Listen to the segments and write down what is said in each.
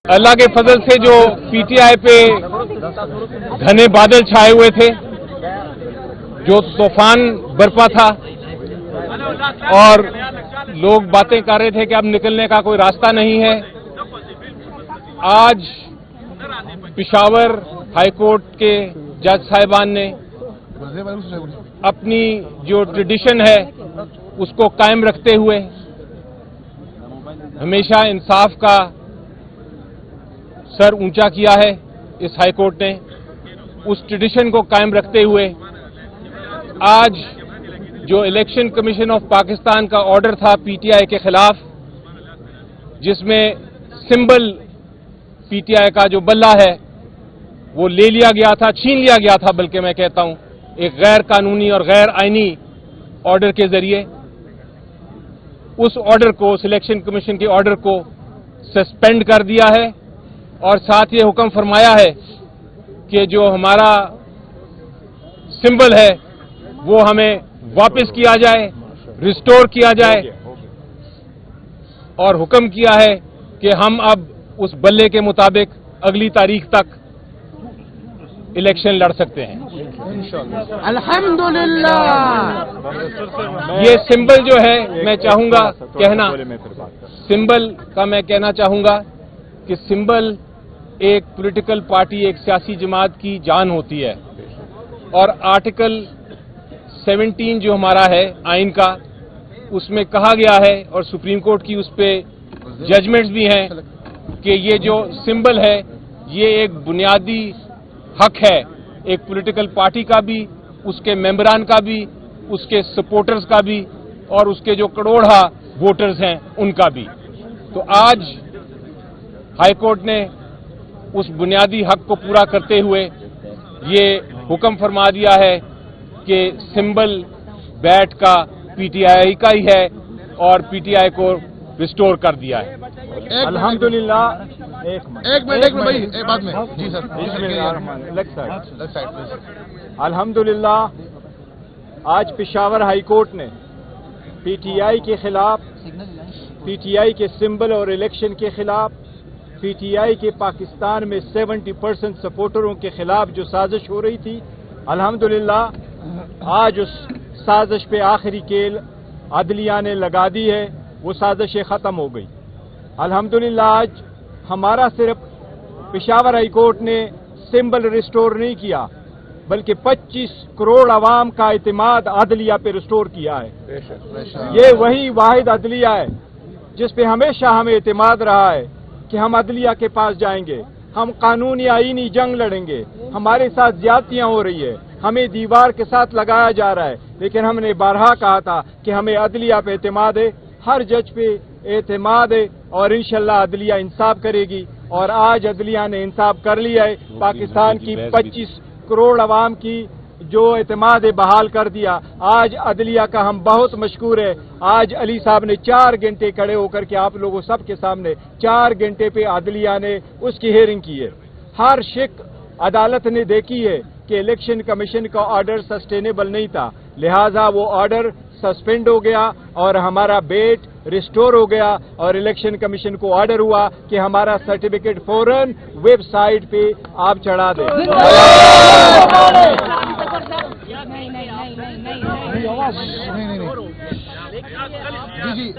अल्लाह के फजल से जो पीटीआई पे घने बादल छाए हुए थे, जो तूफान बरपा था और लोग बातें कर रहे थे कि अब निकलने का कोई रास्ता नहीं है, आज पेशावर हाई कोर्ट के जज साहिबान ने अपनी जो ट्रेडिशन है उसको कायम रखते हुए, हमेशा इंसाफ का सर ऊंचा किया है इस हाई कोर्ट ने, उस ट्रेडिशन को कायम रखते हुए आज जो इलेक्शन कमीशन ऑफ पाकिस्तान का ऑर्डर था पीटीआई के खिलाफ, जिसमें सिंबल पीटीआई का जो बल्ला है वो ले लिया गया था, छीन लिया गया था, बल्कि मैं कहता हूं एक गैर कानूनी और गैर आईनी ऑर्डर के जरिए, उस ऑर्डर को, सिलेक्शन कमीशन के ऑर्डर को सस्पेंड कर दिया है और साथ ये हुक्म फरमाया है कि जो हमारा सिंबल है वो हमें वापस किया जाए, रिस्टोर किया जाए, और हुक्म किया है कि हम अब उस बल्ले के मुताबिक अगली तारीख तक इलेक्शन लड़ सकते हैं। अल्हम्दुलिल्लाह। ये सिंबल जो है, मैं चाहूंगा कहना, सिंबल का मैं कहना चाहूंगा कि सिंबल एक पॉलिटिकल पार्टी, एक सियासी जमात की जान होती है, और आर्टिकल 17 जो हमारा है आइन का, उसमें कहा गया है और सुप्रीम कोर्ट की उस पे जजमेंट्स भी हैं कि ये जो सिंबल है ये एक बुनियादी हक है एक पॉलिटिकल पार्टी का भी, उसके मेंबरान का भी, उसके सपोर्टर्स का भी, और उसके जो करोड़ा वोटर्स हैं उनका भी। तो आज हाई कोर्ट ने उस बुनियादी हक को पूरा करते हुए ये हुक्म फरमा दिया है कि सिंबल बैट का पीटीआई का ही है और पीटीआई को रिस्टोर कर दिया है। अल्हम्दुलिल्लाह। एक मिनट भाई, एक बात में जी सर, अल्हम्दुलिल्लाह आज पेशावर हाई कोर्ट ने पीटीआई के खिलाफ, पीटीआई के सिंबल और इलेक्शन के खिलाफ, पीटीआई के पाकिस्तान में 70% सपोर्टरों के खिलाफ जो साजिश हो रही थी, अल्हम्दुलिल्लाह आज उस साजिश पे आखिरी केल अदलिया ने लगा दी है, वो साजिशें खत्म हो गई। अल्हम्दुलिल्लाह आज हमारा सिर्फ पेशावर हाई कोर्ट ने सिंबल रिस्टोर नहीं किया, बल्कि 25 करोड़ आवाम का इतिमाद अदलिया पे रिस्टोर किया है। ये वही वाहिद अदलिया है जिस पे हमेशा हमें इतिमाद रहा है कि हम अदलिया के पास जाएंगे, हम कानूनी आईनी जंग लड़ेंगे, हमारे साथ ज्यादतियां हो रही है, हमें दीवार के साथ लगाया जा रहा है, लेकिन हमने बारहा कहा था कि हमें अदलिया पे एतमाद है, हर जज पे एतमाद है, और इंशाल्लाह अदलिया इंसाफ करेगी। और आज अदलिया ने इंसाफ कर लिया है, पाकिस्तान की 25 करोड़ आवाम की जो एतमाद है बहाल कर दिया। आज अदलिया का हम बहुत मशकूर है। आज अली साहब ने 4 घंटे खड़े होकर के आप लोगों सबके सामने 4 घंटे पे अदलिया ने उसकी हेयरिंग की है। हर शिक अदालत ने देखी है कि इलेक्शन कमीशन का ऑर्डर सस्टेनेबल नहीं था, लिहाजा वो ऑर्डर सस्पेंड हो गया और हमारा बेट रिस्टोर हो गया, और इलेक्शन कमीशन को ऑर्डर हुआ कि हमारा सर्टिफिकेट फौरन वेबसाइट पे आप चढ़ा दें। जी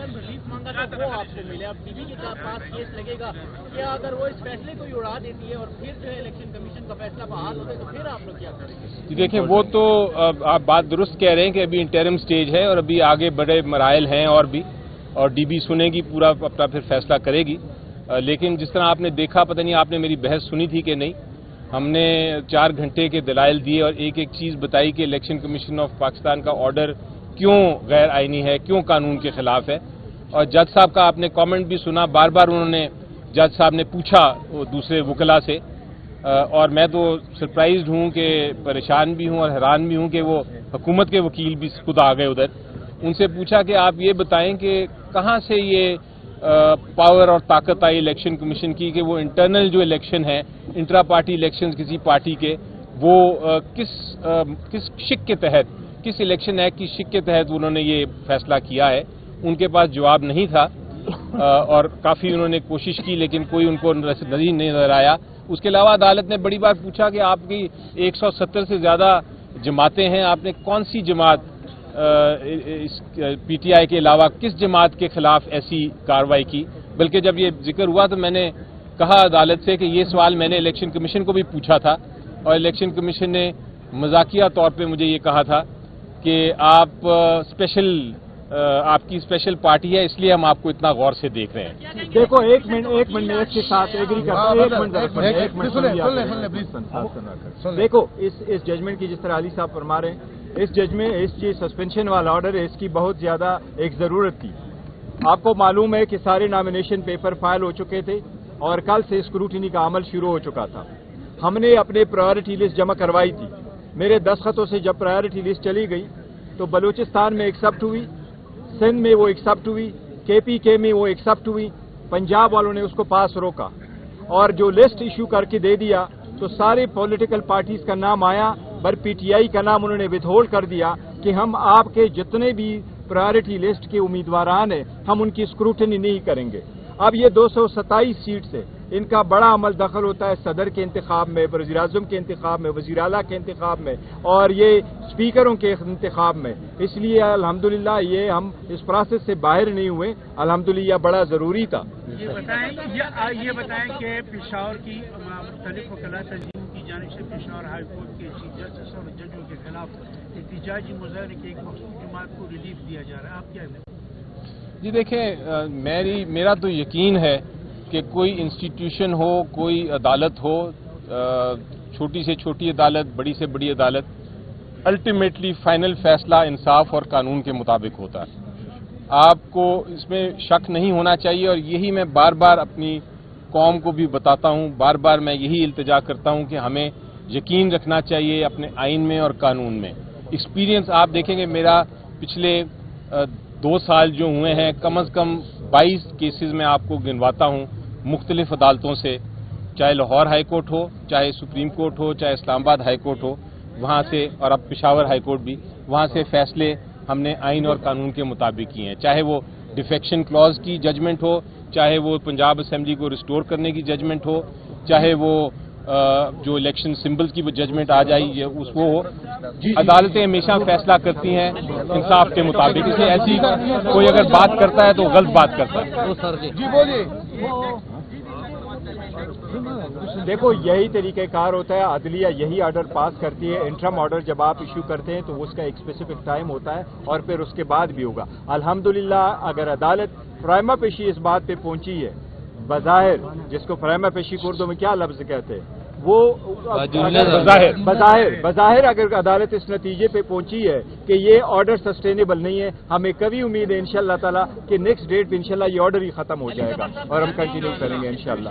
वो आपसे मिले, अब बीबी के पास केस लगेगा क्या? अगर वो इस फैसले को ही उड़ा देती है और फिर जो है इलेक्शन कमीशन का फैसला बहाल होता है तो फिर आप लोग क्या करेंगे? देखिए, वो तो आप बात दुरुस्त कह रहे हैं कि अभी इंटरिम स्टेज है और अभी आगे बड़े मराइल हैं और डीबी सुनेगी, पूरा अपना फिर फैसला करेगी। लेकिन जिस तरह आपने देखा, पता नहीं आपने मेरी बहस सुनी थी कि नहीं, हमने 4 घंटे के दलाइल दिए और एक एक चीज बताई कि इलेक्शन कमीशन ऑफ पाकिस्तान का ऑर्डर क्यों गैर आईनी है, क्यों कानून के खिलाफ है। और जज साहब का आपने कमेंट भी सुना, बार बार उन्होंने, जज साहब ने पूछा वो दूसरे वकला से, और मैं तो सरप्राइज्ड हूं कि परेशान भी हूं और हैरान भी हूं कि वो हुकूमत के वकील भी खुद आ गए उधर। उनसे पूछा कि आप ये बताएं कि कहां से ये पावर और ताकत आई इलेक्शन कमीशन की कि वो इंटरनल जो इलेक्शन है, इंट्रा पार्टी इलेक्शन किसी पार्टी के, वो किस शिक के तहत, किस इलेक्शन एक्ट की शिक के तहत उन्होंने ये फैसला किया है। उनके पास जवाब नहीं था। اور کافی انہوں نے کوشش کی لیکن کوئی ان کو نہیں نظر آیا. اس کے علاوہ عدالت نے بڑی بار پوچھا کہ آپ کی 170 سے زیادہ جماعتیں ہیں, آپ نے کون سی جماعت پی ٹی آئی کے علاوہ کس جماعت کے خلاف ایسی کارروائی کی. بلکہ جب یہ ذکر ہوا تو میں نے کہا عدالت سے کہ یہ سوال میں نے الیکشن کمیشن کو بھی پوچھا تھا اور الیکشن کمیشن نے مذاکیہ طور پہ مجھے یہ کہا تھا کہ آپ کی اسپیشل پارٹی ہے, اس لیے ہم آپ کو اتنا غور سے دیکھ رہے ہیں. دیکھو ایک منٹ میں اس کے ساتھ ایگری کرتا ہوں. دیکھو اس ججمنٹ کی جس طرح علی صاحب فرما رہے ہیں, اس ججمنٹ اس کی سسپینشن والا آرڈر ہے, اس کی بہت زیادہ ایک ضرورت تھی. آپ کو معلوم ہے کہ سارے نامینیشن پیپر فائل ہو چکے تھے اور کل سے اسکروٹنی کا عمل شروع ہو چکا تھا. ہم نے اپنے پرائیورٹی لسٹ جمع کروائی تھی. میرے دستخطوں سے جب پرائیورٹی لسٹ چلی گئی تو بلوچستان میں ایکسپٹ ہوئی, سندھ میں وہ ایکسپٹ ہوئی, کے پی کے میں وہ ایکسپٹ ہوئی, پنجاب والوں نے اس کو پاس روکا اور جو لسٹ ایشو کر کے دے دیا تو سارے پولیٹیکل پارٹیز کا نام آیا, پر پی ٹی آئی کا نام انہوں نے وتھ ہولڈ کر دیا کہ ہم آپ کے جتنے بھی پرائیورٹی لسٹ کے امیدواران ہیں ہم ان کی اسکروٹنی نہیں کریں گے. اب یہ 227 سیٹ سے ان کا بڑا عمل دخل ہوتا ہے صدر کے انتخاب میں, وزیر اعظم کے انتخاب میں, وزیر اعلیٰ کے انتخاب میں اور یہ اسپیکروں کے انتخاب میں. اس لیے الحمدللہ یہ ہم اس پروسیس سے باہر نہیں ہوئے, الحمدللہ بڑا ضروری تھا. یہ بتائیں کہ پشاور کی مختلف وکلاء تنظیم کی جانب سے پشاور ہائی کورٹ کے چیف جسٹس اور ججوں کے خلاف احتجاجی مظاہرے کی ایک مخصوص جماعت کو ریلیف دیا جا رہا ہے, آپ کیا ہے؟ جی دیکھیں, میرا تو یقین ہے کہ کوئی انسٹیٹیوشن ہو, کوئی عدالت ہو, چھوٹی سے چھوٹی عدالت, بڑی سے بڑی عدالت, الٹیمیٹلی فائنل فیصلہ انصاف اور قانون کے مطابق ہوتا ہے. آپ کو اس میں شک نہیں ہونا چاہیے اور یہی میں بار بار اپنی قوم کو بھی بتاتا ہوں, بار بار میں یہی التجا کرتا ہوں کہ ہمیں یقین رکھنا چاہیے اپنے آئین میں اور قانون میں. ایکسپیرینس آپ دیکھیں گے میرا پچھلے 2 سال جو ہوئے ہیں, کم از کم 22 کیسز میں آپ کو گنواتا ہوں مختلف عدالتوں سے, چاہے لاہور ہائی کورٹ ہو, چاہے سپریم کورٹ ہو, چاہے اسلام آباد ہائی کورٹ ہو, وہاں سے, اور اب پشاور ہائی کورٹ بھی, وہاں سے فیصلے ہم نے آئین اور قانون کے مطابق کیے ہیں. چاہے وہ ڈیفیکشن کلوز کی ججمنٹ ہو, چاہے وہ پنجاب اسمبلی کو ریسٹور کرنے کی ججمنٹ ہو, چاہے وہ جو الیکشن سمبلز کی وہ ججمنٹ آ جائے اس وہ ہو. عدالتیں ہمیشہ فیصلہ کرتی ہیں انصاف کے مطابق, اس لیے ایسی کوئی اگر بات کرتا ہے تو غلط بات کرتا ہے. دیکھو یہی طریقہ کار ہوتا ہے, عدلیہ یہی آرڈر پاس کرتی ہے. انٹرم آرڈر جب آپ ایشو کرتے ہیں تو اس کا ایک اسپیسیفک ٹائم ہوتا ہے اور پھر اس کے بعد بھی ہوگا. الحمدللہ اگر عدالت پرائما پیشی اس بات پہ پہنچی ہے, بظاہر جس کو پرائما پیشی کو اردو میں کیا لفظ کہتے ہیں, وہ بظاہر اگر عدالت اس نتیجے پہ پہنچی ہے کہ یہ آرڈر سسٹینیبل نہیں ہے, ہمیں کبھی امید ہے انشاءاللہ تعالیٰ کہ نیکسٹ ڈیٹ پہ انشاءاللہ یہ آرڈر ہی ختم ہو جائے گا اور ہم کنٹینیو کریں گے انشاءاللہ.